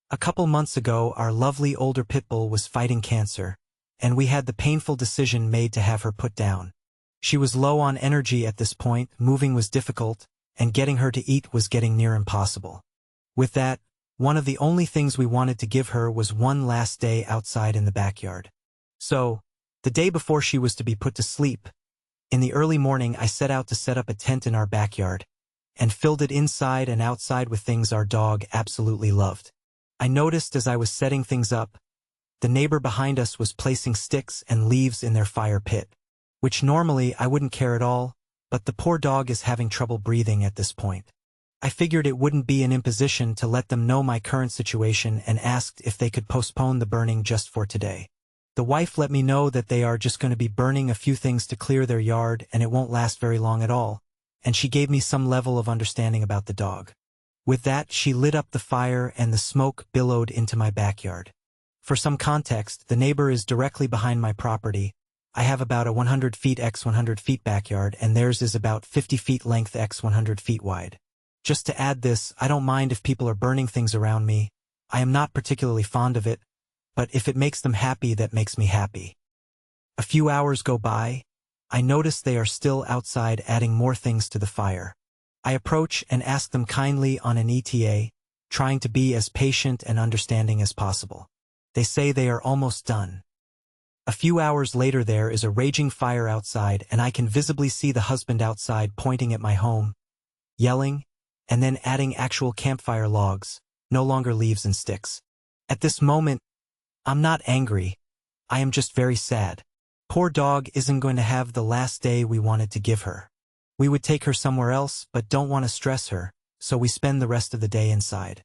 A couple months ago, our lovely older pit bull was fighting cancer, and we had the painful decision made to have her put down. She was low on energy at this point, moving was difficult, and getting her to eat was getting near impossible. With that, one of the only things we wanted to give her was one last day outside in the backyard. So, the day before she was to be put to sleep, in the early morning I set out to set up a tent in our backyard, and filled it inside and outside with things our dog absolutely loved. I noticed as I was setting things up, the neighbor behind us was placing sticks and leaves in their fire pit, which normally I wouldn't care at all, but the poor dog is having trouble breathing at this point. I figured it wouldn't be an imposition to let them know my current situation and asked if they could postpone the burning just for today. The wife let me know that they are just going to be burning a few things to clear their yard and it won't last very long at all, and she gave me some level of understanding about the dog. With that, she lit up the fire and the smoke billowed into my backyard. For some context, the neighbor is directly behind my property. I have about a 100 feet x 100 feet backyard and theirs is about 50 feet length x 100 feet wide. Just to add this, I don't mind if people are burning things around me. I am not particularly fond of it, but if it makes them happy, that makes me happy. A few hours go by. I notice they are still outside adding more things to the fire. I approach and ask them kindly on an ETA, trying to be as patient and understanding as possible. They say they are almost done. A few hours later there is a raging fire outside and I can visibly see the husband outside pointing at my home, yelling, and then adding actual campfire logs, no longer leaves and sticks. At this moment, I'm not angry. I am just very sad. Poor dog isn't going to have the last day we wanted to give her. We would take her somewhere else but don't want to stress her, so we spend the rest of the day inside.